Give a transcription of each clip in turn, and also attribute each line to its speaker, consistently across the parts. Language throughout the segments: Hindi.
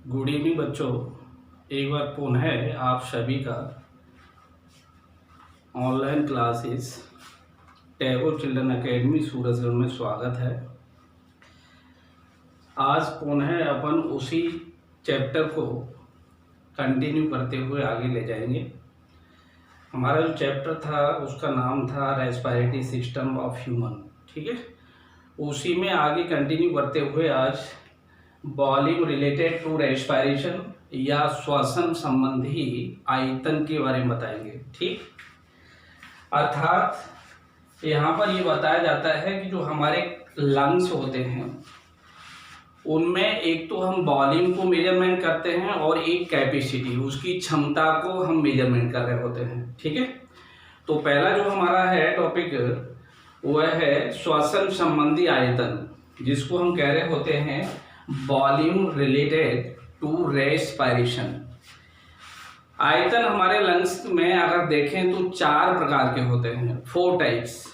Speaker 1: गुड इवनिंग बच्चों। एक बार पुनः आप सभी का online classes Tagore children academy Surajgarh में स्वागत है। आज पुनः अपन उसी चैप्टर को कंटिन्यू करते हुए आगे ले जाएंगे। हमारा जो चैप्टर था उसका नाम था रेस्पिरेटरी सिस्टम ऑफ ह्यूमन। ठीक है, उसी में आगे कंटिन्यू करते हुए आज वॉल्यूम रिलेटेड टू रेस्पिरेशन या श्वसन संबंधी आयतन के बारे में बताएंगे। ठीक, अर्थात यहाँ पर ये बताया जाता है कि जो हमारे लंग्स होते हैं उनमें एक तो हम वॉल्यूम को मेजरमेंट करते हैं और एक कैपेसिटी, उसकी क्षमता को हम मेजरमेंट कर रहे होते हैं। ठीक है, तो पहला जो हमारा है टॉपिक वह है श्वसन संबंधी आयतन, जिसको हम कह रहे होते हैं वॉल्यूम रिलेटेड टू रेस्पिरेशन। आयतन हमारे लंग्स में अगर देखें तो 4 प्रकार के होते हैं, 4 टाइप्स,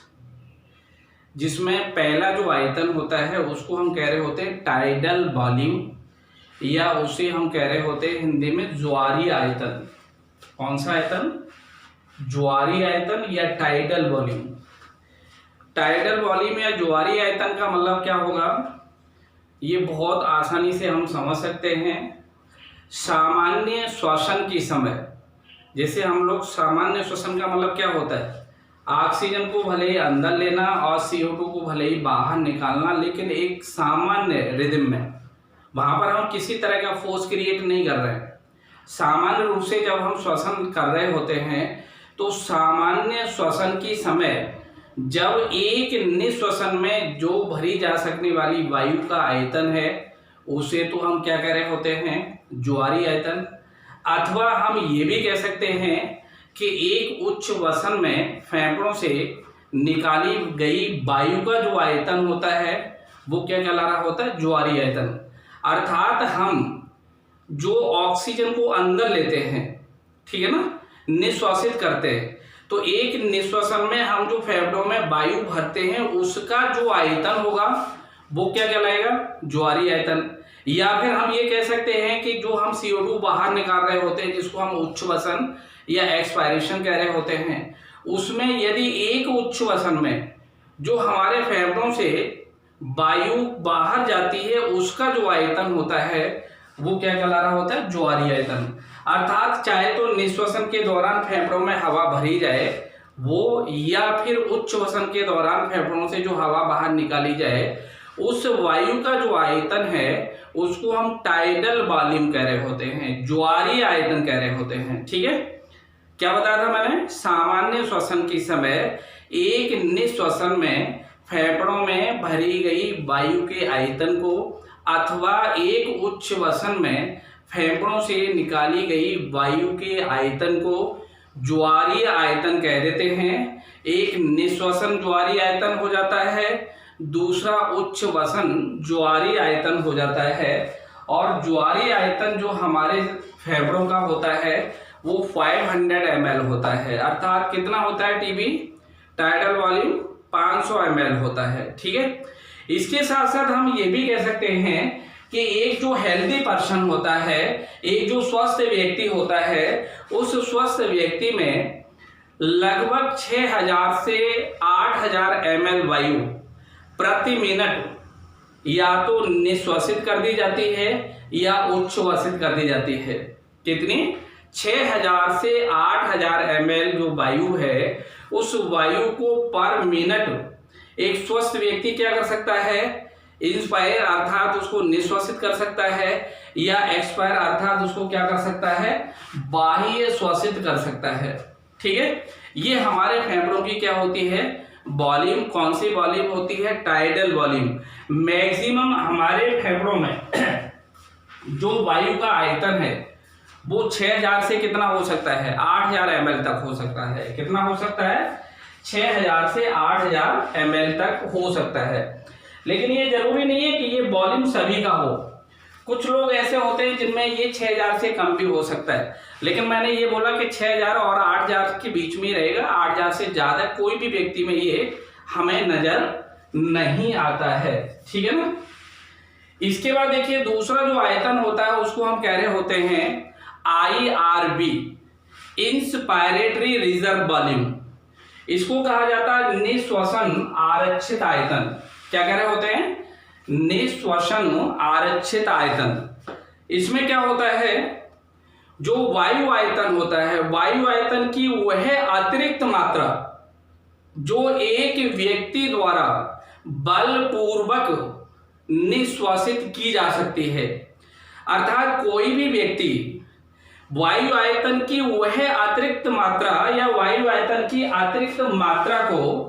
Speaker 1: जिसमें पहला जो आयतन होता है उसको हम कह रहे होते हैं टाइडल वॉल्यूम या उसे हम कह रहे होते हैं हिंदी में ज्वारीय आयतन। कौन सा आयतन? ज्वारीय आयतन या टाइडल वॉल्यूम। टाइडल वॉल्यूम या ज्वारीय आयतन का मतलब क्या होगा, ये बहुत आसानी से हम समझ सकते हैं। सामान्य श्वसन के समय, जैसे हम लोग सामान्य श्वसन का मतलब क्या होता है, ऑक्सीजन को भले ही अंदर लेना और CO2 को भले ही बाहर निकालना, लेकिन एक सामान्य रिदम में, वहाँ पर हम किसी तरह का फोर्स क्रिएट नहीं कर रहे हैं। सामान्य रूप से जब हम श्वसन कर रहे होते हैं तो सामान्य श्वसन के समय जब एक निश्वसन में जो भरी जा सकने वाली वायु का आयतन है उसे तो हम क्या कह रहे होते हैं, ज्वारीय आयतन। अथवा हम ये भी कह सकते हैं कि एक उच्च वसन में फेफड़ों से निकाली गई वायु का जो आयतन होता है वो क्या कहला रहा होता है, ज्वारीय आयतन। अर्थात हम जो ऑक्सीजन को अंदर लेते हैं, ठीक है ना, निश्वासित करते हैं, तो एक निश्वासन में हम जो फेफड़ों में वायु भरते हैं उसका जो आयतन होगा वो क्या कहलाएगा, ज्वारीय आयतन। या फिर हम ये कह सकते हैं कि जो हम CO2 बाहर निकाल रहे होते हैं, जिसको हम उच्छ्वसन या एक्सपायरेशन कह रहे होते हैं, उसमें यदि एक उच्छ्वसन में जो हमारे फेफड़ों से वायु बाहर जाती है उसका जो आयतन होता है वो क्या कहला रहा होता है, ज्वारीय आयतन। अर्थात चाहे तो निश्वसन के दौरान फेफड़ों में हवा भरी जाए वो, या फिर उच्छ्वसन के दौरान फेफड़ों से जो हवा बाहर निकाली जाए, उस वायु का जो आयतन है उसको हम टाइडल वॉल्यूम कह रहे होते हैं, ज्वारीय आयतन कह रहे होते हैं। ठीक है, क्या बताया था मैंने, सामान्य श्वसन के समय एक निश्वसन में फेफड़ों में भरी गई वायु के आयतन को अथवा एक उच्छ्वसन में फेफड़ों से निकाली गई वायु के आयतन को ज्वारीय आयतन कह देते हैं। एक निश्वसन ज्वारीय आयतन हो जाता है, दूसरा उच्छ्वसन ज्वारीय आयतन हो जाता है। और ज्वारीय आयतन जो हमारे फेफड़ों का होता है वो 500 ml होता है। अर्थात कितना होता है TB, टाइडल वॉल्यूम 500 ml होता है। ठीक है, इसके साथ साथ हम ये भी कह सकते हैं कि एक जो हेल्दी पर्सन होता है, एक जो स्वस्थ व्यक्ति होता है, उस स्वस्थ व्यक्ति में लगभग 6000 से 8000 ml वायु प्रति मिनट या तो निश्वासित कर दी जाती है या उच्छ्वसित कर दी जाती है। कितनी? 6000 से 8000 ml जो वायु है, उस वायु को पर मिनट एक स्वस्थ व्यक्ति क्या कर सकता है, इंस्पायर अर्थात उसको निश्वासित कर सकता है, या एक्सपायर अर्थात उसको क्या कर सकता है, बाह्य श्वसित कर सकता है। ठीक है, ये हमारे फेफड़ों की क्या होती है, वॉल्यूम। कौन सी वॉल्यूम होती है, टाइडल वॉल्यूम। मैक्सिमम हमारे फेफड़ों में जो वायु का आयतन है वो 6000 से कितना हो सकता है, 8000 ml तक हो सकता है। कितना हो सकता है, 6000 से 8000 ml तक हो सकता है। लेकिन ये जरूरी नहीं है कि ये वॉल्यूम सभी का हो। कुछ लोग ऐसे होते हैं जिनमें ये 6000 से कम भी हो सकता है, लेकिन मैंने ये बोला कि 6000 और 8000 के बीच में रहेगा। 8000 से ज्यादा कोई भी व्यक्ति में ये हमें नजर नहीं आता है। ठीक है ना। इसके बाद देखिए दूसरा जो आयतन होता है उसको हम कह रहे होते हैं IRB, इंस्पायरेटरी रिजर्व वॉल्यूम। इसको कहा जाता है निश्वसन आरक्षित आयतन। क्या कह रहे होते हैं? निश्वसन आरक्षित आयतन। इसमें क्या होता है, जो वायु आयतन होता है, वायु आयतन की वह अतिरिक्त मात्रा जो एक व्यक्ति द्वारा बलपूर्वक निश्वासित की जा सकती है। अर्थात कोई भी व्यक्ति वायु आयतन की वह अतिरिक्त मात्रा या वायु आयतन की अतिरिक्त मात्रा को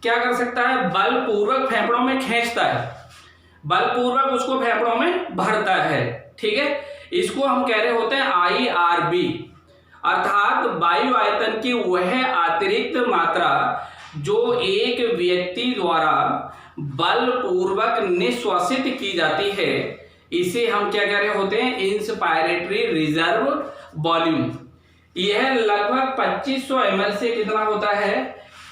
Speaker 1: क्या कर सकता है, बलपूर्वक फेफड़ों में खींचता है, बलपूर्वक उसको फेफड़ों में भरता है। ठीक है, इसको हम कह रहे होते हैं IRB, अर्थात वायु आयतन की वह अतिरिक्त मात्रा जो एक व्यक्ति द्वारा बलपूर्वक निश्वासित की जाती है, इसे हम क्या कह रहे होते हैं, इंस्पायरेटरी रिजर्व वॉल्यूम। यह लगभग 2500 ml से कितना होता है,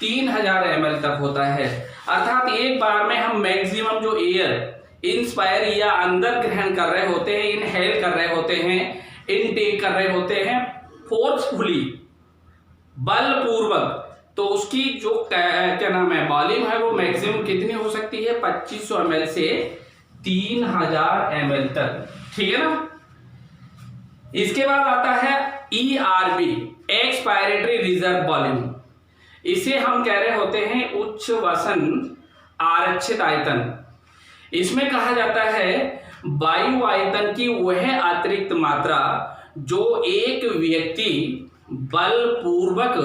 Speaker 1: 3000 ml तक होता है। अर्थात एक बार में हम मैक्सिमम जो एयर इंस्पायर या अंदर ग्रहण कर रहे होते हैं, इनहेल कर रहे होते हैं, इनटेक कर रहे होते हैं फोर्सफुली, बलपूर्वक, तो उसकी जो क्या नाम है वॉल्यूम है वो मैक्सिमम कितनी हो सकती है, 2500 ml से 3000 ml तक। ठीक है ना। इसके बाद आता है ERB, एक्सपायरेटरी रिजर्व वॉल्यूम। इसे हम कह रहे होते हैं उच्च वसन आरक्षित आयतन। इसमें कहा जाता है वायु आयतन की वह अतिरिक्त मात्रा जो एक व्यक्ति बलपूर्वक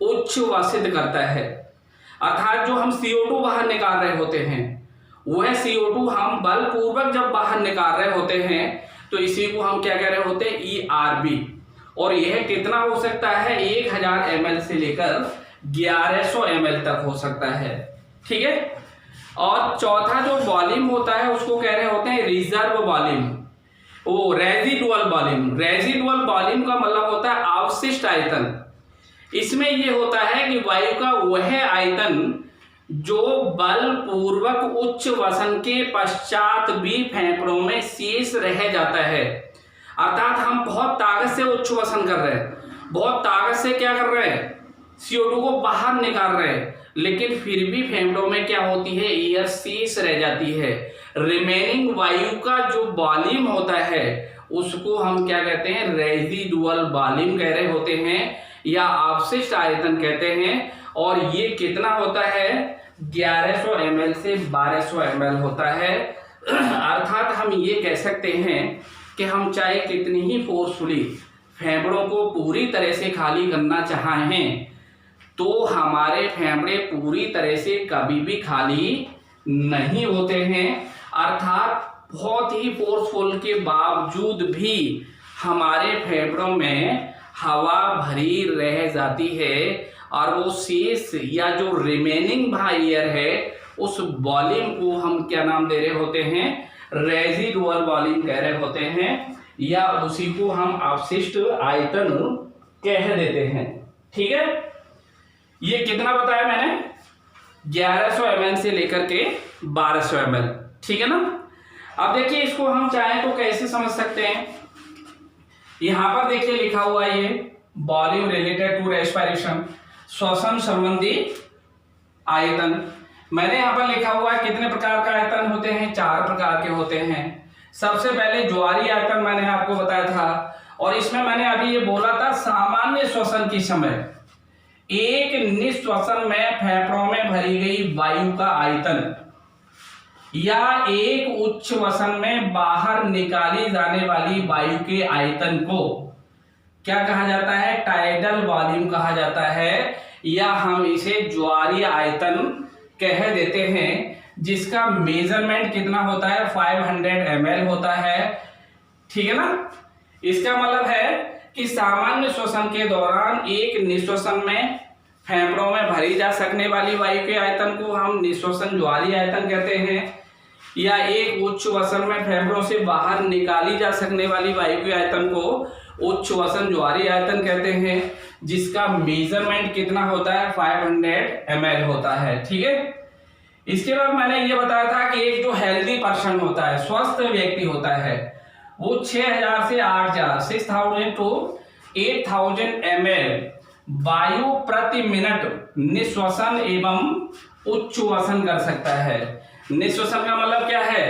Speaker 1: उच्छ्वसित करता है। अर्थात जो हम CO2 बाहर निकाल रहे होते हैं, वह CO2 हम बलपूर्वक जब बाहर निकाल रहे होते हैं तो इसी को हम क्या कह रहे होते हैं, ERB। और यह कितना हो सकता है, 1000 ml से लेकर 1100 ml तक हो सकता है। ठीक है। और चौथा जो वॉल्यूम होता है उसको कह रहे होते हैं रिजर्व वॉल्यूम, वो रेजिडुअल वॉल्यूम। रेजिडुअल वॉल्यूम का मतलब होता है अवशिष्ट आयतन। इसमें यह होता है कि वायु का वह आयतन जो बलपूर्वक उच्च वसन के पश्चात भी फेफड़ों में शेष रह जाता है। अर्थात हम बहुत ताकत से उच्च वसन कर रहे हैं, बहुत ताकत से क्या कर रहे हैं, CO2 को बाहर निकाल रहे हैं, लेकिन फिर भी फेफड़ों में क्या होती है, एयर शेष रह जाती है। रिमेनिंग वायु का जो वॉल्यूम होता है उसको हम क्या कहते हैं, रेजिडुअल वॉल्यूम कह रहे होते हैं या अवशिष्ट आयतन कहते हैं। और ये कितना होता है, 1100 ml से 1200 ml होता है। अर्थात हम ये कह सकते हैं कि हम चाहे कितनी ही फोर्सफुली फेफड़ों को पूरी तरह से खाली करना चाहें तो हमारे फेफड़े पूरी तरह से कभी भी खाली नहीं होते हैं। अर्थात बहुत ही फोर्सफुल के बावजूद भी हमारे फेफड़ों में हवा भरी रह जाती है और वो शेष या जो रिमेनिंग एयर है उस वॉल्यूम को हम क्या नाम दे रहे होते हैं, रेजिडुअल वॉल्यूम कह रहे होते हैं, या उसी को हम अवशिष्ट आयतन कह देते हैं। ठीक है। ये कितना बताया मैंने, 1100 ml से लेकर के 1200 ml। ठीक है ना। अब देखिए इसको हम चाहें तो कैसे समझ सकते हैं। यहां पर देखिए लिखा हुआ है ये वॉल्यूम रिलेटेड टू रेस्पिरेशन, श्वसन संबंधी आयतन। मैंने यहाँ पर लिखा हुआ है कितने प्रकार का आयतन होते हैं, 4 प्रकार के होते हैं। सबसे पहले ज्वारीय आयतन मैंने आपको बताया था, और इसमें मैंने अभी ये बोला था सामान्य श्वसन के समय एक निश्वसन में फेफड़ों में भरी गई वायु का आयतन या एक उच्च वसन में बाहर निकाली जाने वाली वायु के आयतन को क्या कहा जाता है, टाइडल वॉल्यूम कहा जाता है, या हम इसे ज्वारीय आयतन कह देते हैं, जिसका मेजरमेंट कितना होता है, 500 ml होता है। ठीक है ना। इसका मतलब है कि सामान्य श्वसन के दौरान एक निश्वसन में फेफड़ों में भरी जा सकने वाली वायु के आयतन को हम निश्वसन ज्वारीय आयतन कहते हैं, या एक उच्च वसन में फेफड़ों से बाहर निकाली जा सकने वाली वायु के आयतन को उच्च वसन ज्वारीय आयतन कहते हैं, जिसका मेजरमेंट कितना होता है, 500 ml होता है। ठीक है। इसके बाद मैंने ये बताया था कि एक जो हेल्दी पर्सन होता है, स्वस्थ व्यक्ति होता है, वो 6000 से 8000 6000 टू 8000 ml वायु प्रति मिनट निश्वसन एवं उच्छ्वसन कर सकता है। निश्वसन का मतलब क्या है?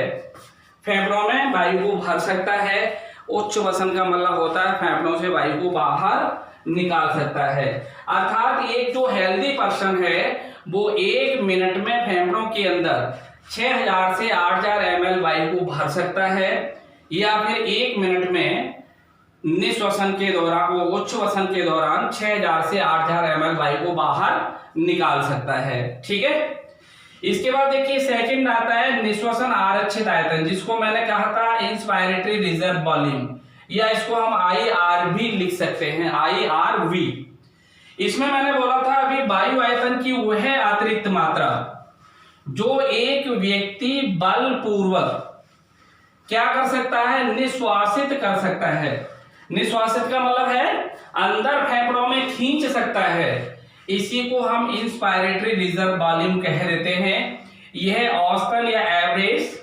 Speaker 1: फेफड़ों में वायु को भर सकता है। उच्छ्वसन का मतलब होता है फेफड़ों से वायु को बाहर निकाल सकता है। अर्थात एक जो हेल्दी पर्सन है वो 1 मिनट में फेफड़ों के अंदर 6000 से 8000 ml वायु को भर सकता है, या फिर 1 मिनट में निश्वसन के दौरान, वो उच्छ्वसन के दौरान 6000 से 8000 ml वायु को बाहर निकाल सकता है। ठीक है। इसके बाद देखिए सेकंड आता है निश्वसन आरक्षित आयतन, जिसको मैंने कहा था इंस्पायरेटरी रिजर्व वॉल्यूम, या इसको हम IRV लिख सकते हैं, IRV। इसमें मैंने बोला था अभी वायु आयतन की वह अतिरिक्त मात्रा जो एक व्यक्ति बलपूर्वक क्या कर सकता है? निश्वासित कर सकता है। निश्वासित का मतलब है अंदर फेफड़ों में खींच सकता है। इसी को हम इंस्पायरेटरी रिजर्व वॉल्यूम कह देते हैं। यह औसतन या एवरेज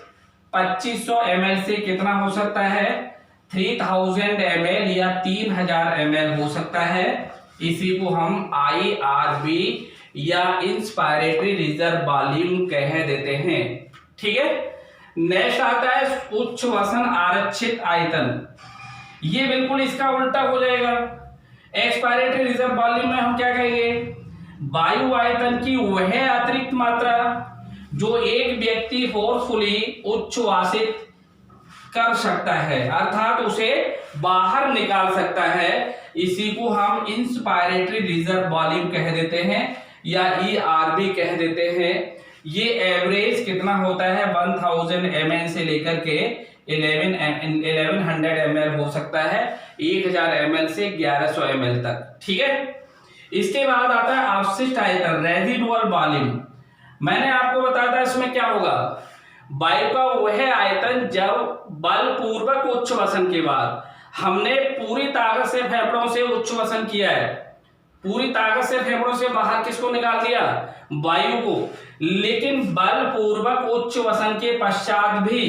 Speaker 1: 2500 ml से कितना हो सकता है? 3000 ml या 3000 ml हो सकता है। इसी को हम IRV या इंस्पायरेटरी रिजर्व वॉल्यूम कह देते हैं। ठीक है। नेक्स्ट आता है उच्छ्वसन आरक्षित आयतन। ये बिल्कुल इसका उल्टा हो जाएगा। एक्सपायरेटरी रिजर्व वॉल्यूम में हम क्या कहेंगे? वायु आयतन की वह अतिरिक्त मात्रा जो एक व्यक्ति फोर्सफुली उच्छ्वासित कर सकता है, अर्थात उसे बाहर निकाल सकता है। इसी को हम इंस्पायरेटरी रिजर्व वॉल्यूम कह देते हैं या IRV कह देते हैं। ये एवरेज कितना होता है? 1000 ml से लेकर के 1100 ml हो सकता है, 1000 ml से 1100 ml तक। ठीक है। इसके बाद आता है अवशिष्ट आयतन, रेजिडुअल वॉल्यूम। मैंने आपको बताया था इसमें क्या होगा? वायु का वह आयतन जब बलपूर्वक उच्छ्वसन के बाद हमने पूरी ताकत से फेफड़ों से उच्छ्वसन किया है, पूरी ताकत से फेफड़ों से बाहर किसको निकाल दिया? वायु को। लेकिन बलपूर्वक उच्छ्वसन के पश्चात भी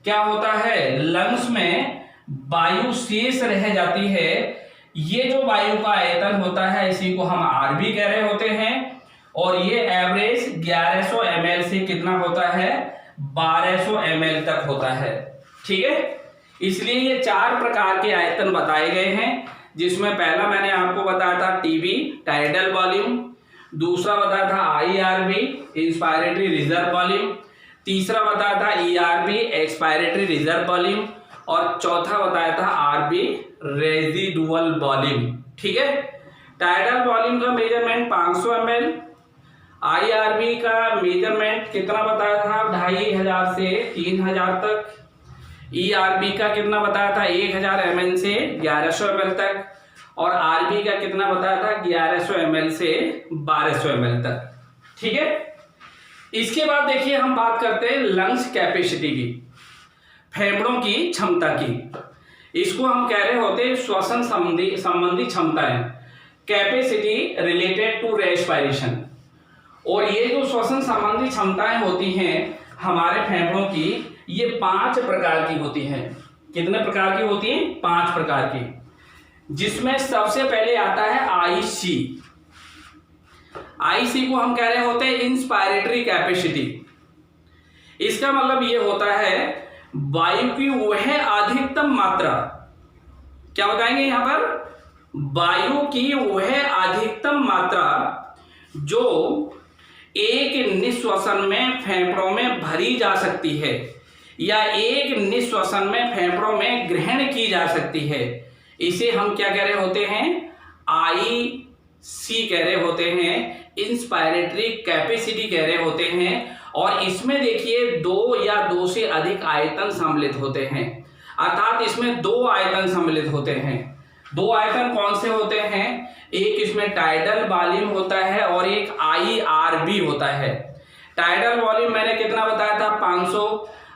Speaker 1: क्या होता है? लंग्स में वायु शेष रह जाती है। ये जो वायु का आयतन होता है इसी को हम RV कह रहे होते हैं, और ये एवरेज 1100 ml से कितना होता है? 1200 ml तक होता है। ठीक है। इसलिए ये 4 प्रकार के आयतन बताए गए हैं, जिसमें पहला मैंने आपको बताया था TB टाइडल वॉल्यूम, दूसरा बताया था IRV इंस्पायरेटरी रिजर्व वॉल्यूम, तीसरा बताया था ERV एक्सपायरेटरी रिजर्व वॉल्यूम, और चौथा बताया था RV रेजिडुअल वॉल्यूम। ठीक है। टाइडल वॉल्यूम का मेजरमेंट 500 ml, IRV का मेजरमेंट कितना बताया था? 2500 से 3000 तक, ERV का कितना बताया था? 1000 ml से 1100 ml तक, और RV का कितना बताया था? 1100 ml से 1200 ml तक। ठीक है। इसके बाद देखिए हम बात करते हैं लंग्स कैपेसिटी की, फेफड़ों की क्षमता की। इसको हम कह रहे होते हैं श्वसन संबंधी क्षमताएं, कैपेसिटी रिलेटेड टू रेस्पिरेशन। और ये जो श्वसन संबंधी क्षमताएं होती हैं हमारे फेफड़ों की, ये 5 प्रकार की होती हैं। कितने प्रकार की होती हैं? 5 प्रकार की, जिसमें सबसे पहले आता है IC को हम कह रहे होते हैं इंस्पायरेटरी कैपेसिटी। इसका मतलब ये होता है वायु की वह अधिकतम मात्रा, क्या बताएंगे यहां पर? वायु की वह अधिकतम मात्रा जो एक निश्वसन में फेफड़ों में भरी जा सकती है या एक निश्वसन में फेफड़ों में ग्रहण की जा सकती है, इसे हम क्या कह रहे होते हैं? IC कह रहे होते हैं, इंस्पायरेटरी कैपेसिटी कह रहे होते हैं। और इसमें देखिए 2 या 2 से अधिक आयतन सम्मिलित होते हैं, अर्थात इसमें 2 आयतन सम्मिलित होते हैं। 2 आयतन कौन से होते हैं? एक इसमें टाइडल वॉल्यूम होता है और एक IRV होता है। टाइडल वॉल्यूम मैंने कितना बताया था? 500।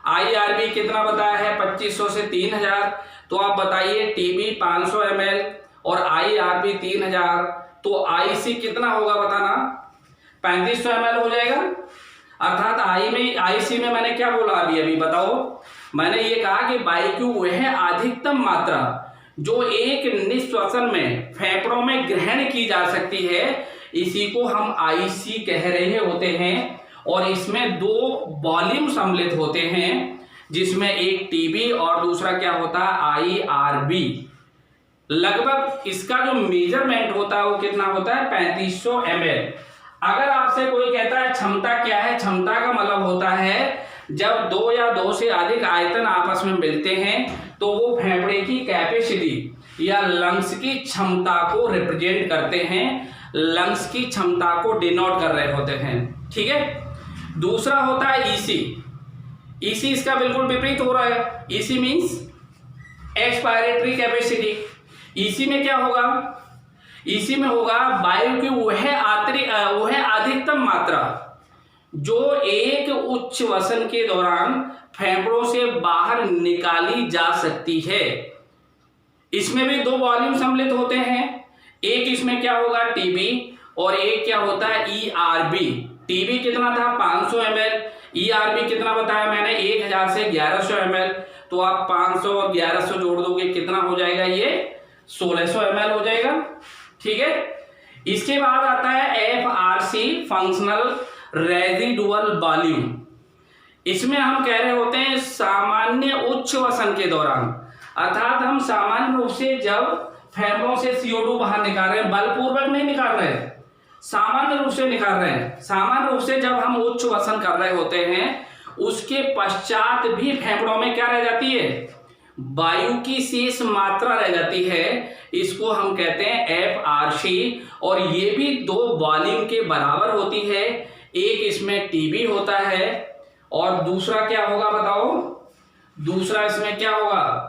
Speaker 1: IRV कितना बताया है? 2500 से 3000। तो आप बताइए TB 500 ml और IRV 3000, तो IC कितना होगा बताना? 3500 ml हो जाएगा। अर्थात आईसी में मैंने क्या बोला अभी बताओ, मैंने ये कहा कि वायु की वह अधिकतम मात्रा जो एक निश्वसन में फेफड़ों में ग्रहण की जा सकती है, इसी को हम आईसी कह रहे होते हैं। और इसमें दो वॉल्यूम सम्मिलित होते हैं, जिसमें एक टीबी और दूसरा क्या होता है आईआरबी। लगभग इसका जो मेजरमेंट होता है वो कितना होता है 3500 ml। अगर आपसे कोई कहता है क्षमता क्या है, क्षमता का मतलब होता है जब दो या दो से अधिक आयतन आपस में मिलते हैं तो वो फेफड़े की कैपेसिटी या लंग्स की क्षमता को रिप्रेजेंट करते हैं, लंग्स की क्षमता को डिनोट कर रहे होते हैं, ठीक है। दूसरा होता है ईसी। ईसी इसका बिल्कुल विपरीत हो रहा है। EC means expiratory capacity. EC में क्या होगा, ईसी में होगा वायु की वह अधिकतम मात्रा जो एक उच्च वसन के दौरान फेफड़ों से बाहर निकाली जा सकती है। इसमें भी दो वॉल्यूम सम्मिलित होते हैं, एक इसमें क्या होगा टीबी और एक क्या होता है ईआरबी। टीबी कितना था 500 ml, ईआरबी कितना बताया मैंने 1000 से 1100 ml। तो आप 500 और 1100 जोड़ दोगे कितना हो जाएगा, ये 1600 ml हो जाएगा, ठीक है। इसके बाद आता है एफआरसी फंक्शनल रेजिडुअल वॉल्यूम। इसमें हम कह रहे होते हैं सामान्य उच्च वसन के दौरान, अर्थात हम सामान्य रूप से जब फेफड़ों से CO2 बाहर निकाल रहे हैं, बलपूर्वक नहीं निकाल रहे हैं, सामान्य रूप से निकाल रहे हैं। सामान्य रूप से जब हम उच्च वसन कर रहे होते हैं उसके पश्चात भी फेफड़ों में क्या रह जाती है, वायु की शेष मात्रा रह जाती है, इसको हम कहते हैं एफआरसी। और ये भी दो वॉल्यूम के बराबर होती है, एक इसमें टीबी होता है और दूसरा क्या होगा बताओ, दूसरा इसमें क्या होगा,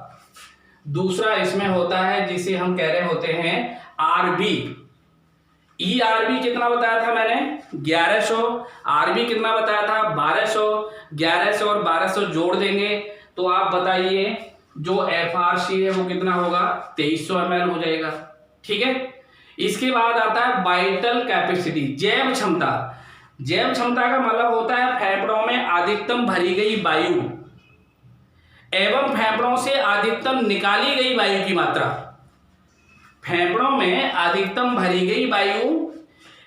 Speaker 1: दूसरा इसमें होता है जिसे हम कह रहे होते हैं आरबी। ईआरबी कितना बताया था मैंने 1100, आरबी कितना बताया था 1200। 1100 और 1200 जोड़ देंगे तो आप बताइए जो एफआरसी है वो कितना होगा 2300 ml हो जाएगा, ठीक है। इसके बाद आता है वाइटल कैपेसिटी, जैव क्षमता। जैव क्षमता का मतलब होता है फेफड़ों में अधिकतम भरी गई वायु एवं फेफड़ों से अधिकतम निकाली गई वायु की मात्रा। फेफड़ों में अधिकतम भरी गई वायु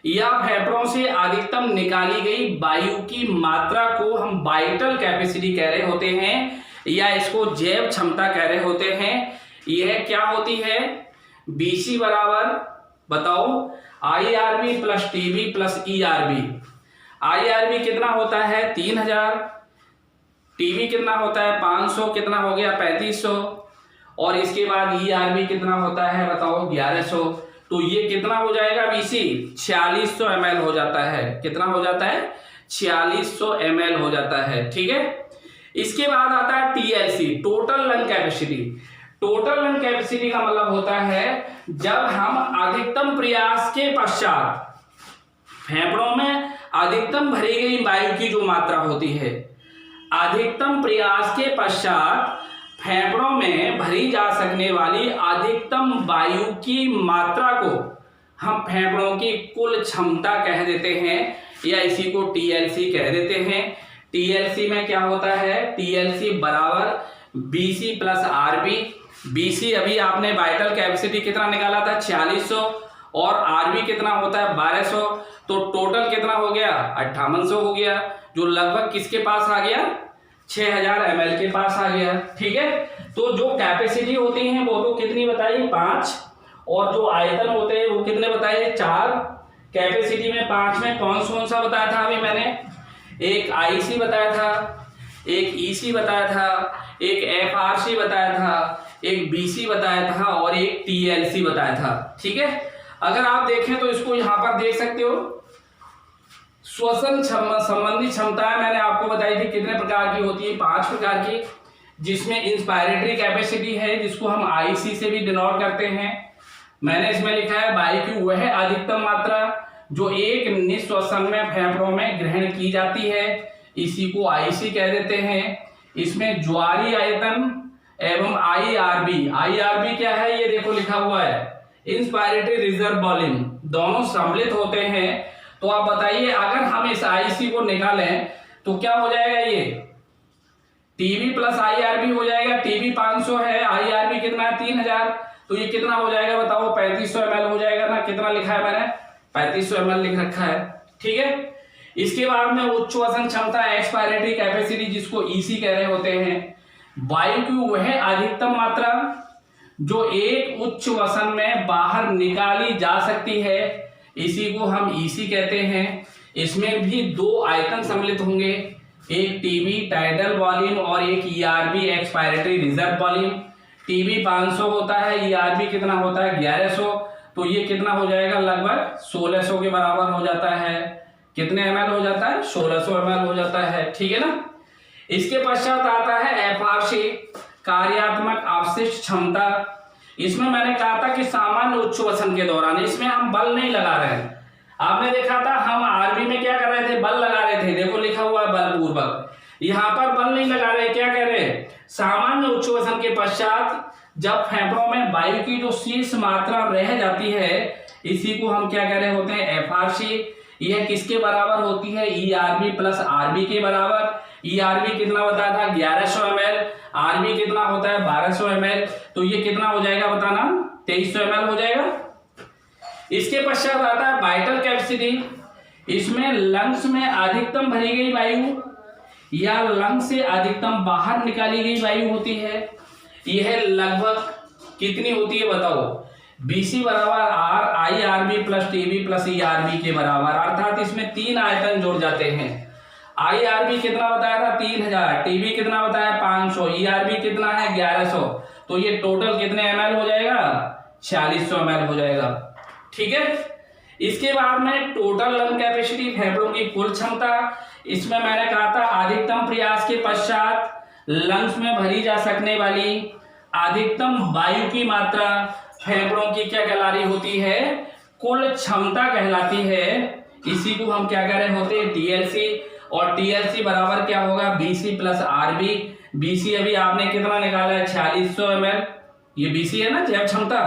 Speaker 1: या फेफड़ों से अधिकतम निकाली गई वायु की मात्रा को हम वाइटल कैपेसिटी कह रहे होते हैं, या इसको जैव क्षमता कह रहे होते हैं। यह क्या होती है, बीसी बराबर बताओ IRB plus TB plus ERB. IRB कितना होता है 3000, टीबी कितना होता है 500, कितना हो गया 3500, और इसके बाद ईआरबी कितना होता है बताओ 1100। तो ये कितना हो जाएगा बीसी 4600 ml हो जाता है। कितना हो जाता है 4600 ml हो जाता है, ठीक है। इसके बाद आता है TLC, total lung capacity. Total lung capacity का मतलब होता है जब हम अधिकतम प्रयास के पश्चात फेफड़ों में अधिकतम भरी गई वायु की जो मात्रा होती है, अधिकतम प्रयास के पश्चात फेफड़ों में भरी जा सकने वाली अधिकतम वायु की मात्रा को हम फेफड़ों की कुल क्षमता कह देते हैं, या इसी को टीएलसी कह देते हैं। टीएलसी में क्या होता है, टीएलसी बराबर बीसी प्लस आरबी। बीसी अभी आपने वाइटल कैपेसिटी कितना निकाला था 4600 और आरबी कितना होता है 1200, तो टोटल कितना हो गया 5800 हो गया, जो लगभग किसके पास आ गया 6000 ml के पास आ गया, ठीक है। तो जो कैपेसिटी होती है वो तो कितनी बताई 5, और जो आयतन होते हैं वो कितने बताए 4। कैपेसिटी में 5 में कौन सा बताया था अभी मैंने, एक आईसी बताया था, एक ईसी बताया था, एक एफआरसी बताया था, एक बीसी बताया था और एक टीएलसी बताया था, ठीक है। अगर आप देखें तो इसको यहां पर देख सकते हो, श्वसन संबंधी क्षमताएं मैंने आपको बताई थी कितने प्रकार की होती है, 5 प्रकार की, जिसमें इंस्पायरेटरी कैपेसिटी है जिसको हम आईसी से भी डिनोट करते हैं। मैंने इसमें लिखा है वायु की वह अधिकतम मात्रा जो एक निश्वसन में फेफड़ों में ग्रहण की जाती है, इसी को आईसी कह देते हैं। इसमें ज्वारीय आयतन एवं आईआरबी, आईआरबी क्या है ये देखो लिखा हुआ है इंस्पायरेटरी रिजर्व वॉल्यूम, दोनों सम्मिलित होते हैं तो आप बताइए अगर हम इस आईसी को निकालें तो क्या हो जाएगा, ये टीबी प्लस आईआरबी हो जाएगा। टीबी 500 है, आईआरबी कितना है 3000, तो ये कितना हो जाएगा बताओ, 3500 ml हो जाएगा ना। कितना लिखा है मैंने, 3500 ml लिख रखा है, ठीक है। इसके बाद में उच्च वसन क्षमता एक्सपायरेटरी कैपेसिटी, जिसको ईसी कह रहे होते हैं, वायु की वह अधिकतम मात्रा जो एक उच्च वसन में बाहर निकाली जा सकती है, इसी को हम ईसी कहते हैं। इसमें भी दो आयतन सम्मिलित होंगे, एक टीबी टाइडल वॉल्यूम और एक ERB expiratory reserve volume. TB 500 होता है, ईआरबी कितना होता है 1100, तो ये कितना हो जाएगा लगभग 1600 के बराबर हो जाता है। कितने ml हो जाता है, 1600 ml हो जाता है, ठीक है ना। इसके पश्चात आता है एफआरसी, कार्यात्मक अवशिष्ट क्षमता। इसमें मैंने कहा था कि सामान्य उच्च वसन के दौरान इसमें हम बल नहीं लगा रहे हैं। आपने देखा था हम आरबी में क्या कर रहे थे, बल लगा रहे थे, देखो लिखा हुआ है बलपूर्वक। यहाँ पर बल नहीं लगा रहे, क्या कह रहे हैं, सामान्य उच्च वसन के पश्चात जब फेफड़ों में वायु की जो शेष मात्रा रह जाती है, इसी को हम क्या कह रहे होते हैं, एफआरसी। यह किसके बराबर होती है, ईआरबी प्लस आरबी के बराबर। ईआरबी कितना बताया था 1100 ml, आरबी कितना होता है 1200 ml, तो ये कितना हो जाएगा बताना, 2300 ml हो जाएगा। इसके पश्चात आता है वाइटल कैपेसिटी। इसमें लंग्स में अधिकतम भरी गई वायु या लंग्स से अधिकतम बाहर निकाली गई वायु होती है। यह लगभग कितनी होती है बताओ, बीसी बराबर R I RB plus TB plus ERB के बराबर, अर्थात इसमें 3 आयतन जुड़ जाते हैं। आईआरबी कितना बताया था 3000, टीबी कितना बताया 500, ईआरबी कितना है 1100, तो ये टोटल कितने ml हो जाएगा 4600 ml हो जाएगा, ठीक है। इसके बाद में टोटल लंग कैपेसिटी, फेफड़ों की कुल क्षमता। इसमें मैंने कहा था अधिकतम प्रयास के पश्चात लंग्स में भरी जा सकने वाली अधिकतम वायु की मात्रा फेफड़ों की क्या कहलाती होती है, कुल क्षमता कहलाती है। इसी को हम क्या कह रहे होते हैं, टीएलसी। और टीएलसी बराबर क्या होगा, बीसी प्लस आरबी। बीसी अभी आपने कितना निकाला है 4600 ml, ये बीसी है ना जैव क्षमता,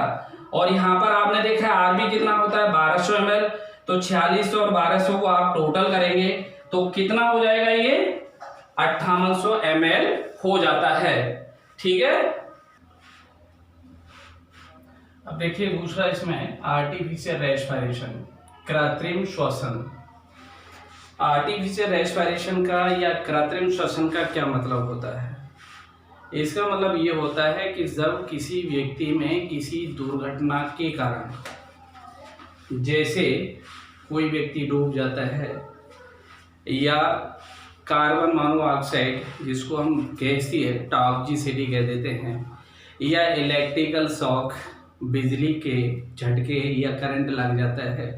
Speaker 1: और यहाँ पर आपने देखा आरबी कितना होता है 1200 ml, तो 4600 और 1200 को आप टोटल करेंगे तो कितना हो जाएगा, ये 5800 ml हो जाता है, ठीक है। अब देखिए दूसरा इसमें आर्टिफिशियल रेस्पिरेशन, कृत्रिम श्वसन। आर्टिफिशियल रेस्पिरेशन का या कृत्रिम श्वसन का क्या मतलब होता है, इसका मतलब ये होता है कि जब किसी व्यक्ति में किसी दुर्घटना के कारण, जैसे कोई व्यक्ति डूब जाता है या कार्बन मोनोऑक्साइड जिसको हम गैसीय टॉक्सिसिटी कह देते हैं, या इलेक्ट्रिकल शॉक बिजली के झटके या करंट लग जाता है,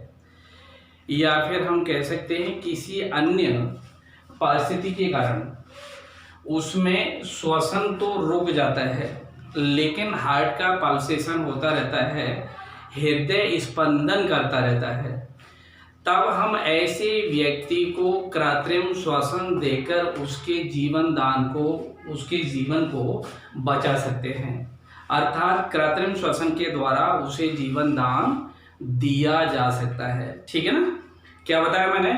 Speaker 1: या फिर हम कह सकते हैं किसी अन्य परिस्थिति के कारण उसमें श्वसन तो रुक जाता है लेकिन हार्ट का पल्सेशन होता रहता है, हृदय स्पंदन करता रहता है, तब हम ऐसे व्यक्ति को कृत्रिम श्वसन देकर उसके उसके जीवन को बचा सकते हैं। अर्थात कृत्रिम श्वसन के द्वारा उसे जीवन दान दिया जा सकता है, ठीक है ना। क्या बताया मैंने,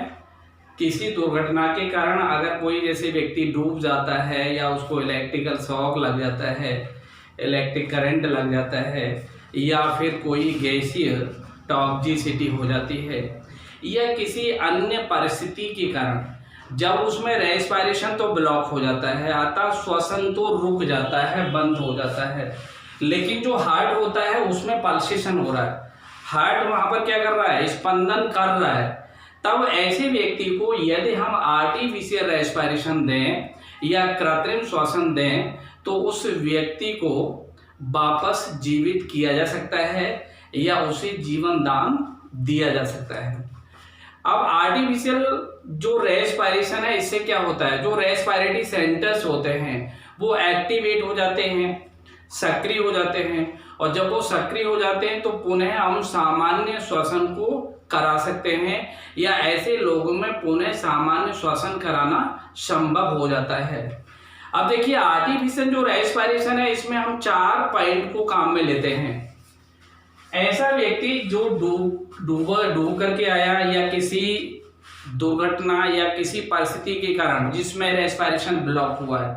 Speaker 1: किसी दुर्घटना के कारण अगर कोई जैसे व्यक्ति डूब जाता है या उसको इलेक्ट्रिकल शॉक लग जाता है, इलेक्ट्रिक करंट लग जाता है, या फिर कोई गैसीय टॉक्सिसिटी हो जाती है, या किसी अन्य परिस्थिति के कारण जब उसमें रेस्पिरेशन तो ब्लॉक हो जाता है, अर्थात श्वसन तो रुक जाता है, बंद हो जाता है, लेकिन जो हार्ट होता है उसमें पल्सेशन हो रहा है, हार्ट वहां पर क्या कर रहा है, स्पंदन कर रहा है, तब ऐसे व्यक्ति को यदि हम आर्टिफिशियल रेस्पिरेशन दें या कृत्रिम श्वसन दें तो उस व्यक्ति को वापस जीवित किया जा सकता है या उसे जीवन दान दिया जा सकता है। अब आर्टिफिशियल जो रेस्पिरेशन है, इससे क्या होता है, जो रेस्पिरेटरी सेंटर्स होते हैं वो एक्टिवेट हो जाते हैं, सक्रिय हो जाते हैं, और जब वो सक्रिय हो जाते हैं तो पुनः हम सामान्य श्वसन को करा सकते हैं या ऐसे लोगों में पुनः सामान्य श्वसन कराना संभव हो जाता है। अब देखिए आर्टिफिशियल जो रेस्पिरेशन है इसमें हम 4 पॉइंट को काम में लेते हैं। ऐसा व्यक्ति जो डूब करके आया या किसी दुर्घटना या किसी परिस्थिति के कारण जिसमें रेस्पिरेशन ब्लॉक हुआ है,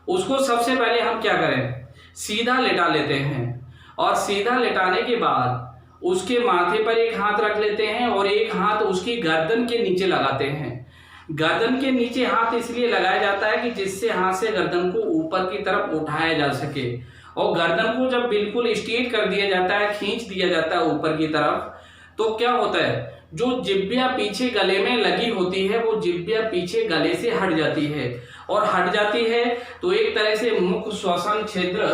Speaker 1: उसको सबसे पहले हम क्या करें, सीधा लेटा लेते हैं और सीधा लेटाने के बाद उसके माथे पर एक हाथ रख लेते हैं और एक हाथ उसकी गर्दन के नीचे लगाते हैं। गर्दन के नीचे हाथ इसलिए लगाया जाता है कि जिससे हाथ से गर्दन को ऊपर की तरफ उठाया जा सके, और गर्दन को जब बिल्कुल स्ट्रेट कर दिया जाता है, खींच दिया जाता है ऊपर की तरफ, तो क्या होता है, जो जिब्बिया पीछे गले में लगी होती है वो जिब्बिया पीछे गले से हट जाती है, और हट जाती है तो एक तरह से मुख श्वसन क्षेत्र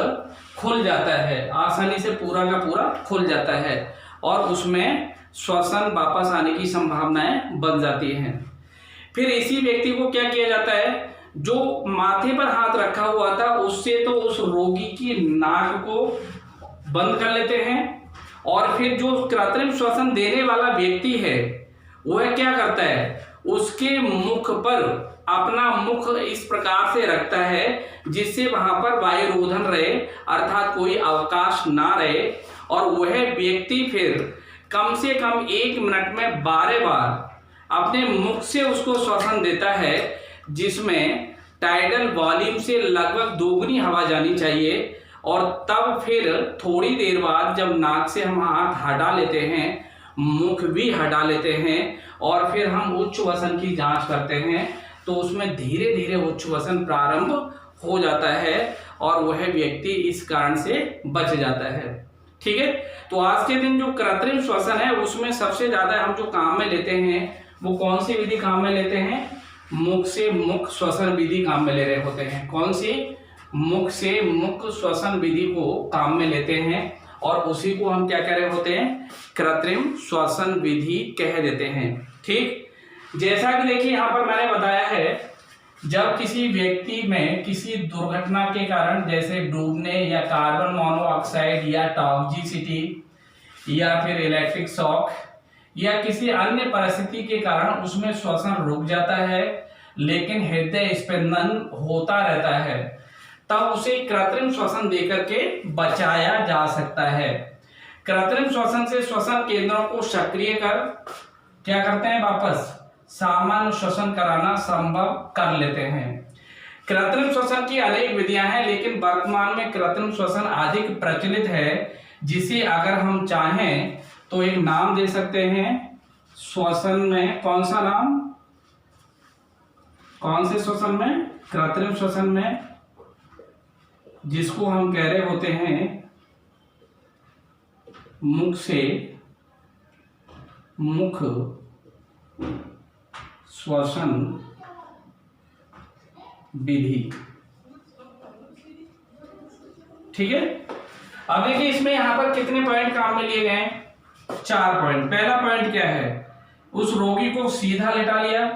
Speaker 1: खुल जाता है, आसानी से पूरा का पूरा खुल जाता है और उसमें श्वसन वापस आने की संभावनाएं बन जाती हैं। फिर इसी व्यक्ति को क्या किया जाता है, जो माथे पर हाथ रखा हुआ था उससे तो उस रोगी की नाक को बंद कर लेते हैं, और फिर जो कृत्रिम श्वसन देने वाला व्यक्ति है वह क्या करता है, उसके मुख पर अपना मुख इस प्रकार से रखता है जिससे वहां पर वायु रोधन रहे, अर्थात कोई अवकाश ना रहे, और वह व्यक्ति फिर कम से कम 1 मिनट में 12 बार अपने मुख से उसको श्वसन देता है, जिसमें टाइडल वॉल्यूम से लगभग दोगुनी हवा जानी चाहिए। और तब फिर थोड़ी देर बाद जब नाक से हम हाथ हटा लेते हैं, मुख भी हटा लेते हैं, और फिर हम उच्छ्वसन की जांच करते हैं, तो उसमें धीरे धीरे उच्छ्वसन प्रारंभ हो जाता है और वह व्यक्ति इस कारण से बच जाता है। ठीक है, तो आज के दिन जो कृत्रिम श्वसन है उसमें सबसे ज्यादा हम जो काम में लेते हैं वो कौन सी विधि काम में लेते हैं, मुख से मुख श्वसन विधि काम में ले रहे होते हैं। कौन सी, मुख से मुख श्वसन विधि को काम में लेते हैं, और उसी को हम क्या कह रहे होते हैं, कृत्रिम श्वसन विधि कह देते हैं। ठीक, जैसा कि देखिए यहाँ पर मैंने बताया है, जब किसी व्यक्ति में किसी दुर्घटना के कारण जैसे डूबने या कार्बन मोनोऑक्साइड या टॉक्सिसिटी या फिर इलेक्ट्रिक शॉक या किसी अन्य परिस्थिति के कारण उसमें श्वसन रुक जाता है लेकिन हृदय स्पंदन होता रहता है, तब उसे कृत्रिम श्वसन देकर के बचाया जा सकता है। कृत्रिम श्वसन से श्वसन केंद्रों को सक्रिय कर क्या करते हैं, वापस सामान्य श्वसन कराना संभव कर लेते हैं। कृत्रिम श्वसन की अनेक विधियां हैं, लेकिन वर्तमान में कृत्रिम श्वसन अधिक प्रचलित है, जिसे अगर हम चाहें तो एक नाम दे सकते हैं श्वसन में। कौन सा नाम, कौन से श्वसन में, कृत्रिम श्वसन में, जिसको हम कह रहे होते हैं मुख से मुख श्वसन विधि। ठीक है, अब देखिए इसमें यहां पर कितने पॉइंट काम में लिए गए हैं, 4 पॉइंट। पहला पॉइंट क्या है, उस रोगी को सीधा लेटा लिया,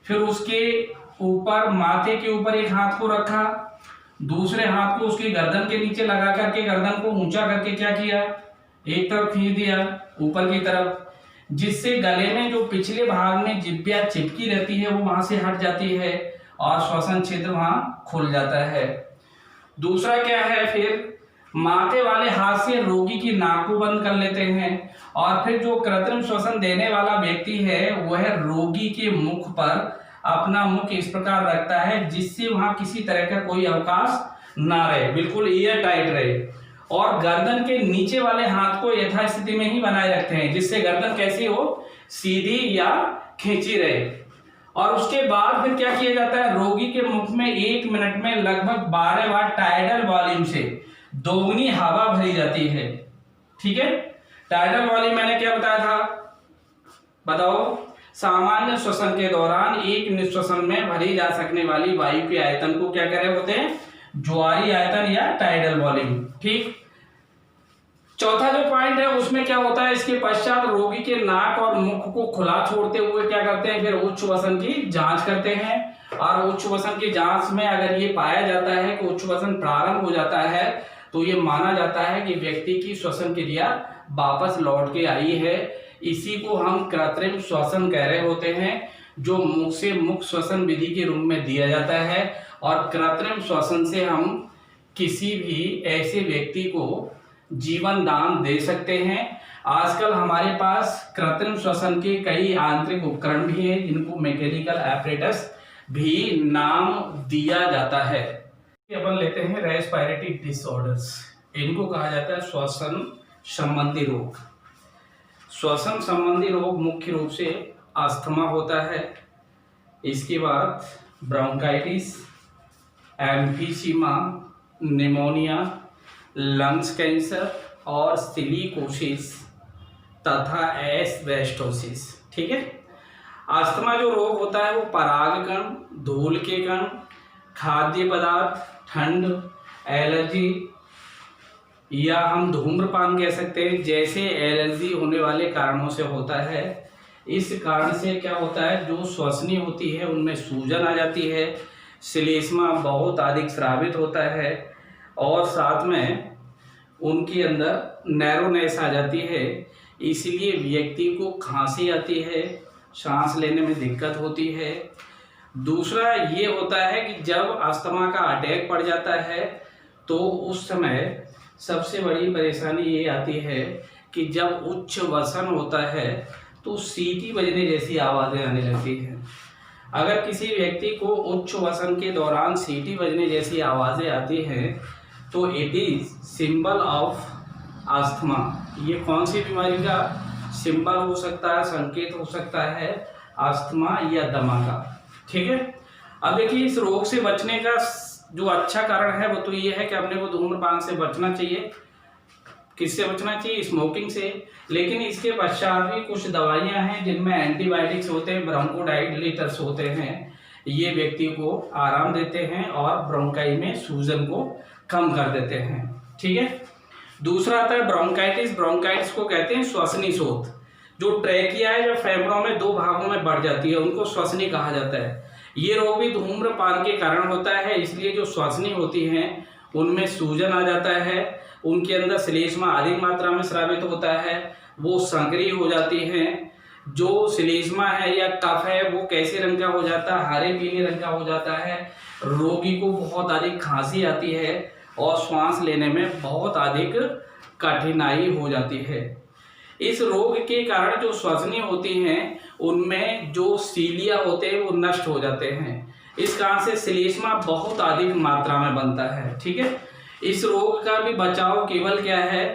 Speaker 1: फिर उसके ऊपर माथे के ऊपर एक हाथ को रखा, दूसरे हाथ को उसकी गर्दन के नीचे लगा करके गर्दन को ऊंचा करके क्या किया, एक तरफ खींच दिया ऊपर की तरफ, जिससे गले में जो पिछले भाग में जिब्बिया चिपकी रहती है वो वहां से हट जाती है और श्वसन क्षेत्र वहां खुल जाता है। दूसरा क्या है, फिर माथे वाले हाथ से रोगी की नाक को बंद कर लेते हैं, और फिर जो कृत्रिम श्वसन देने वाला व्यक्ति है वह रोगी के मुख पर अपना मुख इस प्रकार रखता है जिससे वहां किसी तरह का कोई अवकाश ना रहे, बिल्कुल एयर टाइट रहे, और गर्दन के नीचे वाले हाथ को यथास्थिति में ही बनाए रखते हैं जिससे गर्दन कैसी हो, सीधी या खींची रहे। और उसके बाद फिर क्या किया जाता है, रोगी के मुख में 1 मिनट में लगभग 12 बार टाइडल वॉल्यूम से दोगुनी हवा भरी जाती है। ठीक है, टाइडल वॉल्यूम मैंने क्या बताया था, बताओ, सामान्य श्वसन के दौरान एक निश्वसन में भरी जा सकने वाली वायु के आयतन को क्या कह रहे होते हैं, ज्वारी आयतन या टाइडल वॉल्यूम। ठीक, चौथा जो पॉइंट है उसमें क्या होता है, इसके पश्चात रोगी के नाक और मुख को खुला छोड़ते हुए क्या करते हैं, फिर उच्छ्वसन की जांच करते हैं, और उच्छ्वसन की जांच में अगर ये पाया जाता है कि उच्छ्वसन प्रारंभ हो जाता है तो ये माना जाता है कि व्यक्ति की श्वसन क्रिया वापस लौट के आई है। इसी को हम कृत्रिम श्वसन कह रहे होते हैं, जो मुख से मुख श्वसन विधि के रूप में दिया जाता है। और कृत्रिम श्वसन से हम किसी भी ऐसे व्यक्ति को जीवन दान दे सकते हैं। आजकल हमारे पास कृत्रिम श्वसन के कई आंतरिक उपकरण भी हैं जिनको मैकेनिकल एपरेटस भी नाम दिया जाता है। अपन लेते हैं रेस्पिरेटरी डिसऑर्डर्स, इनको कहा जाता है श्वसन संबंधी रोग। श्वसन संबंधी रोग मुख्य रूप से अस्थमा होता है, इसके बाद bronchitis, emphysema, pneumonia, lungs cancer और सिलिकोसिस तथा एस्बेस्टोसिस। ठीक है। अस्थमा जो रोग होता है वो परागकण, धूल के कण, खाद्य पदार्थ, ठंड, एलर्जी या हम धूम्रपान कह सकते हैं जैसे एलर्जी होने वाले कारणों से होता है। इस कारण से क्या होता है, जो श्वसनी होती है उनमें सूजन आ जाती है, श्लेष्मा बहुत अधिक स्रावित होता है और साथ में उनके अंदर नैरोनेस आ जाती है। इसलिए व्यक्ति को खांसी आती है, सांस लेने में दिक्कत होती है। दूसरा ये होता है कि जब अस्थमा का अटैक पड़ जाता है तो उस समय सबसे बड़ी परेशानी ये आती है कि जब उच्च वसन होता है तो सीटी बजने जैसी आवाज़ें आने लगती हैं। अगर किसी व्यक्ति को उच्च वसन के दौरान सीटी बजने जैसी आवाज़ें आती हैं तो it is symbol of asthma. ये कौन सी बीमारी का सिंबल हो सकता है, संकेत हो सकता है, अस्थमा या दमा का। ठीक है। अब देखिए, इस रोग से बचने का जो अच्छा कारण है वो तो ये है कि अपने को धूम्रपान से बचना चाहिए। किससे बचना चाहिए? स्मोकिंग से। लेकिन इसके पश्चात भी कुछ दवाइयां हैं जिनमें एंटीबायोटिक्स होते हैं, ब्रोंकोडाइलेटर्स होते हैं, ये व्यक्ति को आराम देते हैं और ब्रोंकाई में सूजन को कम कर देते हैं। ठीक है। दूसरा आता है ब्रोंकाइटिस। ब्रोंकाइटिस को कहते हैं श्वसनी शोथ। जो ट्रैकिया है, जो फेफड़ों में दो भागों में बढ़ जाती है, उनको श्वसनी कहा जाता है। ये रोग भी धूम्रपान के कारण होता है, इसलिए जो श्वसनी होती हैं उनमें सूजन आ जाता है, उनके अंदर श्लेष्मा अधिक मात्रा में स्रावित होता है, वो संकरी हो जाती हैं। जो श्लेष्मा है या कफ है वो कैसे रंग का हो जाता है? हरे पीले रंग का हो जाता है। रोगी को बहुत अधिक खांसी आती है और श्वास लेने में बहुत अधिक कठिनाई हो जाती है। इस रोग के कारण जो श्वसनी होती हैं उनमें जो सीलिया होते हैं वो नष्ट हो जाते हैं। इस कारण से श्लेष्मा बहुत अधिक मात्रा में बनता है। ठीक है। इस रोग का भी बचाव केवल क्या है?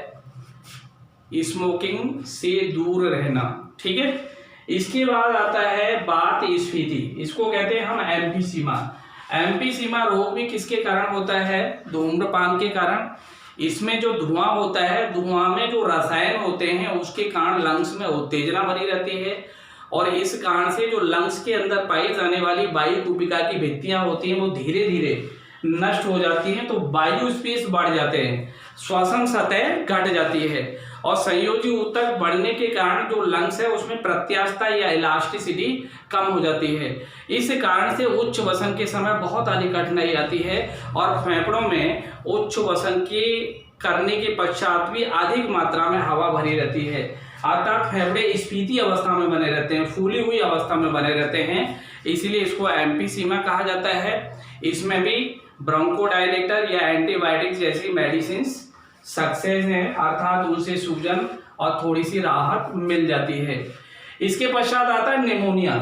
Speaker 1: स्मोकिंग से दूर रहना। ठीक है। इसके बाद आता है बात स्फीति। इसको कहते हैं हम एम्फीसीमा। एम्फीसीमा रोग भी किसके कारण होता है? धूम्रपान के कारण। इसमें जो धुआं होता है, धुआं में जो रसायन होते हैं उसके कारण लंग्स में उत्तेजना बनी रहती है और इस कारण से जो लंग्स के अंदर पाई जाने वाली वायु कुपिका की भित्तियां होती हैं वो धीरे धीरे नष्ट हो जाती हैं, तो वायु स्पेस बढ़ जाते हैं, श्वसन सतह घट जाती है और संयोजी ऊतक बढ़ने के कारण जो लंग्स है उसमें प्रत्यास्थता या इलास्टिसिटी कम हो जाती है। इस कारण से उच्च वसन के समय बहुत अधिक कठिनाई आती है और फेफड़ों में उच्च वसन के करने के पश्चात भी अधिक मात्रा में हवा भरी रहती है, अर्थात फेफड़े स्फीति अवस्था में बने रहते हैं, फूली हुई अवस्था में बने रहते हैं। इसलिए इसको एम्फीसीमा कहा जाता है। इसमें भी ब्रोंकोडाइलेटर या एंटीबायोटिक जैसी मेडिसिन सक्सेस है, अर्थात उनसे सूजन और थोड़ी सी राहत मिल जाती है। इसके पश्चात आता है निमोनिया।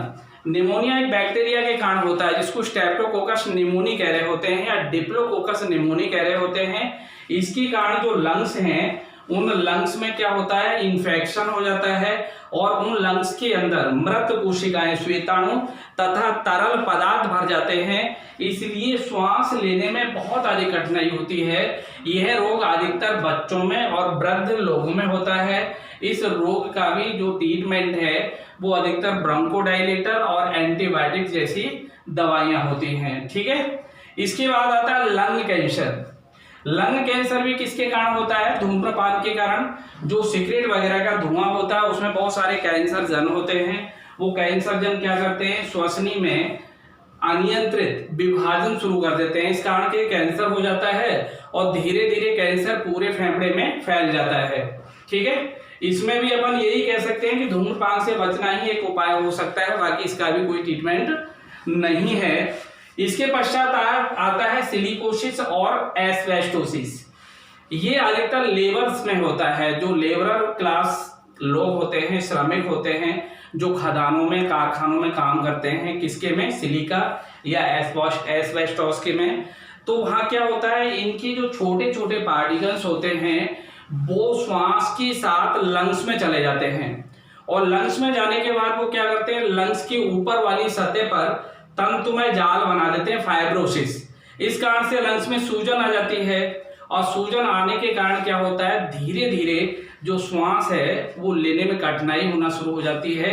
Speaker 1: निमोनिया एक बैक्टीरिया के कारण होता है जिसको स्ट्रेप्टोकोकस निमोनी कह रहे होते हैं या डिप्लोकोकस निमोनी कह रहे होते हैं। इसके कारण जो लंग्स हैं उन लंग्स में क्या होता है? इन्फेक्शन हो जाता है और उन लंग्स के अंदर मृत कोशिकाएं, श्वेताणु तथा तरल पदार्थ भर जाते हैं, इसलिए श्वास लेने में बहुत अधिक कठिनाई होती है। यह रोग अधिकतर बच्चों में और वृद्ध लोगों में होता है। इस रोग का भी जो ट्रीटमेंट है वो अधिकतर ब्रोंकोडाइलेटर और एंटीबायोटिक जैसी दवाइयां होती हैं। ठीक है। इसके बाद आता है लंग कैंसर। लंग कैंसर भी किसके कारण होता है? धूम्रपान के कारण। जो सिगरेट वगैरह का धुआं होता है उसमें बहुत सारे कैंसर जन होते हैं। वो कैंसर जन क्या करते हैं? श्वसनी में अनियंत्रित विभाजन शुरू कर देते हैं, इस कारण के कैंसर हो जाता है और धीरे धीरे कैंसर पूरे फेफड़े में फैल जाता है। ठीक है। इसमें भी अपन यही कह सकते हैं कि धूम्रपान से बचना ही एक उपाय हो सकता है, बाकी इसका भी कोई ट्रीटमेंट नहीं है। इसके पश्चात आता है सिलिकोसिस और एस्बेस्टोसिस। ये अधिकतर लेबर्स में होता है, जो लेबरर क्लास लोग होते हैं, श्रमिक होते हैं, जो खदानों में, कारखानों में काम करते हैं, किसके में, सिलिका या एस्बेस्टॉस के में। तो वहाँ क्या होता है, इनके जो छोटे छोटे पार्टिकल्स होते हैं वो श्वास के साथ लंग्स में चले जाते हैं, और लंग्स में जाने के बाद वो क्या करते हैं, लंग्स के ऊपर वाली सतह पर तंतुमय जाल बना देते हैं, फाइब्रोसिस। इस कारण से लंग्स में सूजन आ जाती है, और सूजन आने के कारण क्या होता है, धीरे धीरे जो श्वास है वो लेने में कठिनाई होना शुरू हो जाती है।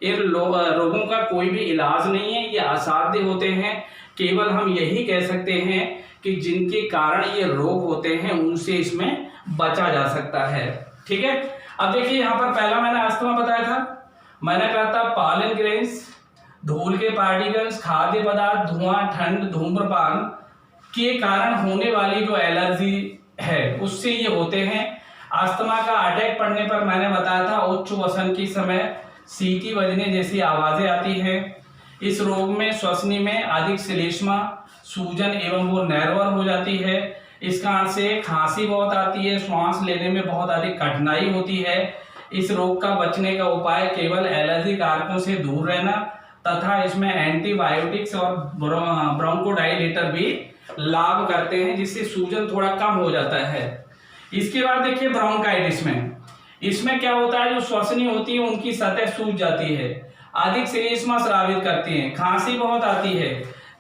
Speaker 1: इन रोगों का कोई भी इलाज नहीं है, ये असाध्य होते हैं। केवल हम यही कह सकते हैं कि जिनके कारण ये रोग होते हैं उनसे इसमें बचा जा सकता है। ठीक है, अब देखिए यहाँ पर पहला मैंने अस्थमा बताया था, मैंने कहा था पॉलन ग्रेन्स, धूल के पार्टिकल्स, खाद्य पदार्थ, धुआं, ठंड, धूम्रपान के कारण होने वाली जो एलर्जी है उससे ये होते हैं। अस्थमा का अटैक पड़ने पर मैंने बताया था उच्च वसन के समय सीटी बजने जैसी आवाजें आती है। इस रोग में श्वसनी में अधिक श्लेष्मा, सूजन एवं वो नर्वस हो जाती है। इस कारण से खांसी बहुत आती है, श्वास लेने में बहुत अधिक कठिनाई होती है। इस रोग का बचने का उपाय केवल एलर्जी कारकों से दूर रहना तथा इसमें एंटीबायोटिक्स और ब्रोंकोडाइलेटर भी लाभ करते हैं, जिससे सूजन थोड़ा कम हो जाता है। इसके बाद देखिए ब्रोंकाइटिस में, इसमें क्या होता है, जो श्वसनी होती है उनकी सतह सूज जाती है, अधिक श्लेष्मा स्रावित करती है, खांसी बहुत आती है,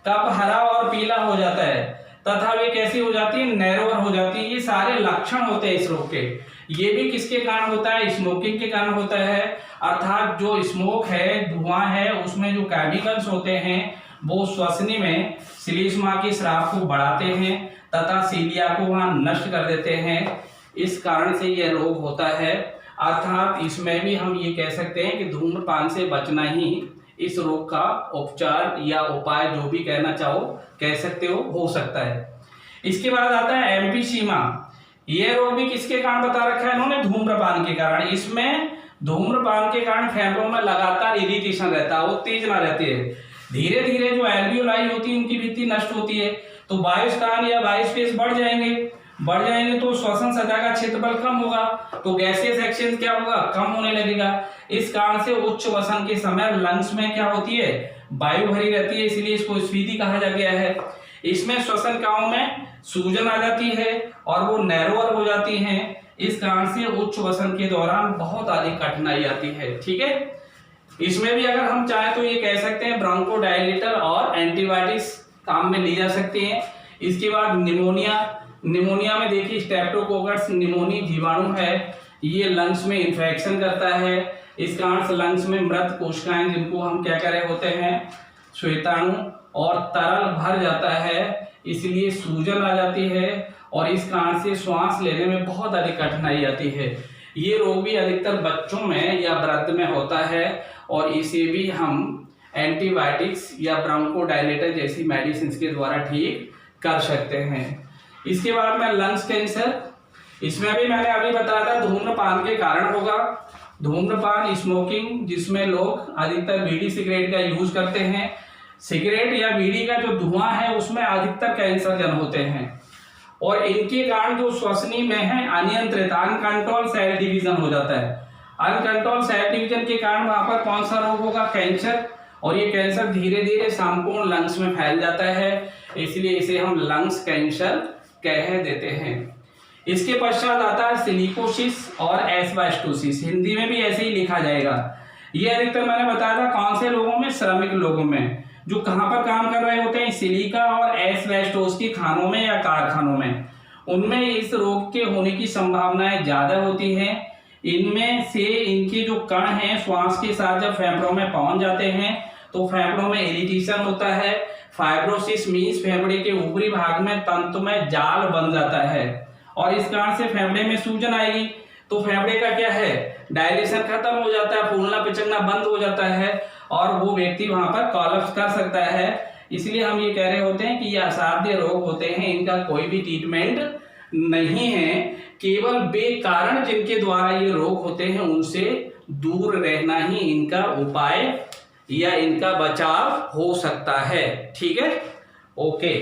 Speaker 1: कफ हरा और पीला हो जाता है तथा वे कैसी हो जाती है, नर्वस हो जाती है। ये सारे लक्षण होते हैं इस रोग के। ये भी किसके कारण होता है, स्मोकिंग के कारण होता है, अर्थात जो स्मोक है, धुआं है, उसमें जो केमिकल्स होते हैं वो श्वसनी में श्लेष्मा के स्राव को बढ़ाते हैं तथा सीलिया को वहां नष्ट कर देते हैं। इस कारण से यह रोग होता है। अर्थात इसमें भी हम ये कह सकते हैं कि धूम्रपान से बचना ही इस रोग का उपचार या उपाय, जो भी कहना चाहो कह सकते हो सकता है। इसके बाद आता है एम्फीसीमा। यह रोग भी किसके कारण बता रखा है इन्होंने, धूम्रपान के कारण। इसमें धूम्रपान के कारण फेफड़ों में लगातार इरिटेशन रहता है, उत्तेजना रहती है। धीरे धीरे जो एल्वियोलाई होती है उनकी भित्ति नष्ट होती है, तो वायुस्थान या वायु स्पेस बढ़ जाएंगे तो श्वसन सतह का क्षेत्रफल कम होगा, तो गैसियस एक्सचेंज क्या होगा, कम होने लगेगा। इस कारण से उच्च वसन के समय लंग्स में क्या होती है, वायु भरी रहती है, इसलिए इसको स्फीति कहा जा गया है। इसमें श्वसनकाओं में सूजन आ जाती है और वो नर्वस हो जाती हैं। इस कारण से उच्च वसन के दौरान बहुत अधिक कठिनाई आती है। ठीक है, इसमें भी अगर हम चाहें तो ये कह सकते हैं ब्रोंकोडाइलेटर और एंटीबायोटिक्स काम में ली जा सकती हैं। इसके बाद निमोनिया में देखिए स्ट्रेप्टोकोकस निमोनी जीवाणु है, ये लंग्स में इन्फेक्शन करता है। इस कारण से लंग्स में मृत कोशिकाएं, जिनको हम क्या कह रहे होते हैं, श्वेताणु, और तरल भर जाता है, इसलिए सूजन आ जाती है और इस कारण से श्वास लेने में बहुत अधिक कठिनाई आती है। ये रोग भी अधिकतर बच्चों में या वृद्ध में होता है और इसे भी हम एंटीबायोटिक्स या ब्रोंकोडाइलेटर जैसी मेडिसिन के द्वारा ठीक कर सकते हैं। इसके बाद में लंग्स कैंसर, इसमें भी मैंने अभी बताया था धूम्रपान के कारण होगा। धूम्रपान, स्मोकिंग, जिसमें लोग अधिकतर बीड़ी सिगरेट का यूज करते हैं। सिगरेट या बीड़ी का जो धुआं है उसमें अधिकतर कैंसर जन होते हैं और इनके कारण जो श्वसनी में है अनियंत्रित अनकंट्रोल सेल डिवीजन हो जाता है। अनकंट्रोल सेल डिवीजन के कारण वहां पर कौन सा रोग होगा, कैंसर, और ये कैंसर धीरे धीरे संपूर्ण लंग्स में फैल जाता है, इसलिए इसे हम लंग्स कैंसर कह देते हैं। इसके पश्चात आता है सिलिकोसिस और एस्बेस्टोसिस, हिंदी में भी ऐसे ही लिखा जाएगा। ये अधिकतर मैंने बताया था कौन से लोगों में, श्रमिक लोगों में, जो कहां पर काम कर रहे होते हैं, सिलिका और एस्बेस्टोस की खानों में या कारखानों में, उनमें इस रोग के होने की संभावनाएं ज्यादा होती हैं। इनमें से इनके जो कण हैं श्वास के साथ जब फेफड़ों में पहुंच जाते हैं तो फेफड़ों में इरिटेशन होता है। फाइब्रोसिस मीन्स फेफड़े के ऊपरी भाग में तंतु में जाल बन जाता है और इस कारण से फेफड़े में सूजन आएगी, तो फेफड़े का क्या है, डायलेशन खत्म हो जाता है, फूलना पिचकना बंद हो जाता है और वो व्यक्ति वहां पर कोलैप्स कर सकता है। इसलिए हम ये कह रहे होते हैं कि ये असाध्य रोग होते हैं, इनका कोई भी ट्रीटमेंट नहीं है, केवल वे कारण जिनके द्वारा ये रोग होते हैं उनसे दूर रहना ही इनका उपाय या इनका बचाव हो सकता है। ठीक है, ओके।